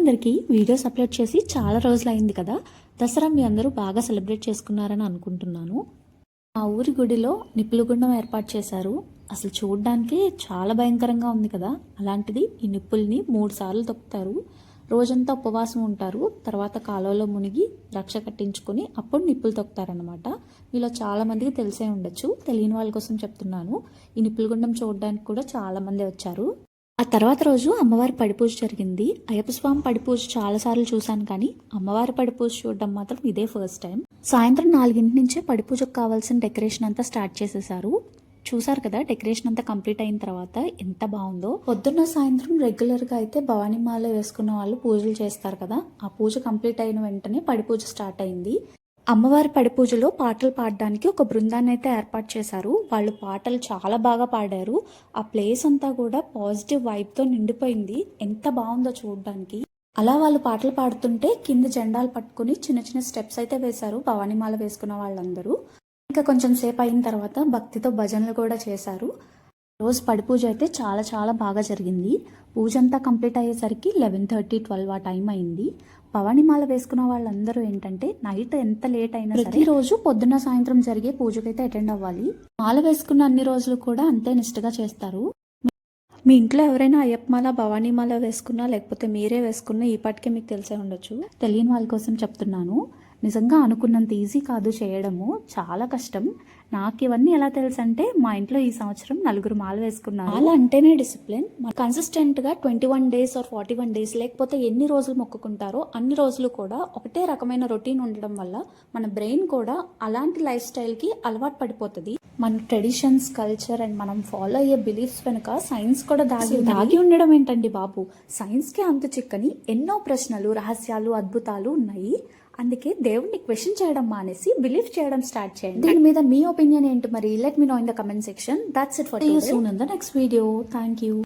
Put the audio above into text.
అందరికీ videos upload చేసి చాలా రోజులు అయింది కదా. దసరా మీ అందరూ బాగా సెలబ్రేట్ చేసుకున్నారని అనుకుంటున్నాను. మా ఊరి గుడిలో నిప్పుల గుండం ఏర్పాటు చేశారు. అసలు చూడడానికి చాలా భయంకరంగా ఉంది కదా. అలాంటిది ఈ నిప్పుల్ని 3 సార్లు తొక్కుతారు. రోజంతా ఉపవాసం ఉంటారు. తర్వాత కాలువలో మునిగి రక్ష కట్టించుకొని అప్పుడు నిప్పులు తొక్కుతారనమాట. మీలో చాలా మందికి తెలిసే ఉండొచ్చు. తెలియని వాళ్ళ కోసం చెప్తున్నాను. ఈ నిప్పుల గుండం చూడడానికి కూడా చాలా మంది వచ్చారు. ఆ తర్వాత రోజు అమ్మవారి పడిపూజ జరిగింది. అయ్యప్ప స్వామి పడిపూజ చాలాసార్లు చూశాను, కానీ అమ్మవారి పడిపూజ చూడడం మాత్రం ఇదే ఫస్ట్ టైం. సాయంత్రం 4 నుంచే పడిపూజకు కావాల్సిన డెకరేషన్ అంతా స్టార్ట్ చేసేసారు. చూసారు కదా, డెకరేషన్ అంతా కంప్లీట్ అయిన తర్వాత ఎంత బాగుందో. పొద్దున్న సాయంత్రం రెగ్యులర్గా అయితే భవానీమాల వేసుకున్న వాళ్ళు పూజలు చేస్తారు కదా. ఆ పూజ కంప్లీట్ అయిన వెంటనే పడిపూజ స్టార్ట్ అయింది. అమ్మవారి పడిపూజలో పాటలు పాడడానికి ఒక బృందాన్ని అయితే ఏర్పాటు చేశారు. వాళ్ళు పాటలు చాలా బాగా పాడారు. ఆ ప్లేస్ అంతా కూడా పాజిటివ్ వైబ్తో నిండిపోయింది. ఎంత బాగుందో చూడడానికి. అలా వాళ్ళు పాటలు పాడుతుంటే కింద జెండాలు పట్టుకుని చిన్న చిన్న స్టెప్స్ అయితే వేశారు భవానీమాల వేసుకున్న వాళ్ళందరూ. ఇంకా కొంచెం సేపు అయిన తర్వాత భక్తితో భజనలు కూడా చేశారు. రోజు పడిపూజ అయితే చాలా చాలా బాగా జరిగింది. పూజ అంతా కంప్లీట్ అయ్యేసరికి 11:30, 12 ఆ టైం అయింది. భవానీమాల వేసుకున్న వాళ్ళందరూ ఏంటంటే నైట్ ఎంత లేట్ అయినా సరే రోజు పొద్దున్న సాయంత్రం జరిగే పూజకైతే అటెండ్ అవ్వాలి. మాల వేసుకున్న అన్ని రోజులు కూడా అంతే నిష్ఠగా చేస్తారు. మీ ఇంట్లో ఎవరైనా అయ్యప్పమాల భవానీమాల వేసుకున్నా లేకపోతే మీరే వేసుకున్నా ఈ పాటికే మీకు తెలిసే ఉండొచ్చు. తెలియని వాళ్ళ కోసం చెప్తున్నాను. నిజంగా అనుకున్నంత ఈజీ కాదు చేయడము, చాలా కష్టం. నాకు ఇవన్నీ ఎలా తెలుసు అంటే మా ఇంట్లో ఈ సంవత్సరం 4 మాల వేసుకున్నారు. మాల అంటేనే డిసిప్లిన్. కన్సిస్టెంట్గా 21 డేస్ ఆర్ 41 డేస్ లేకపోతే ఎన్ని రోజులు మొక్కుకుంటారో అన్ని రోజులు కూడా ఒకటే రకమైన రొటీన్ ఉండడం వల్ల మన బ్రెయిన్ కూడా అలాంటి లైఫ్ స్టైల్కి అలవాటు పడిపోతుంది. మన ట్రెడిషన్స్, కల్చర్ అండ్ మనం ఫాలో అయ్యే బిలీఫ్స్ వెనుక సైన్స్ కూడా దాగి ఉండడం ఏంటండి బాబు. సైన్స్కే అంత చిక్కని ఎన్నో ప్రశ్నలు, రహస్యాలు, అద్భుతాలు ఉన్నాయి. అందుకే దేవుణ్ణి క్వశ్చన్ చేయడం మానేసి బిలీవ్ చేయడం స్టార్ట్ చేయండి. దీని మీద మీ ఒపీనియన్ ఏంటి మరి? Let me know in the comment section. That's it for today. See you soon in the next video. Thank you.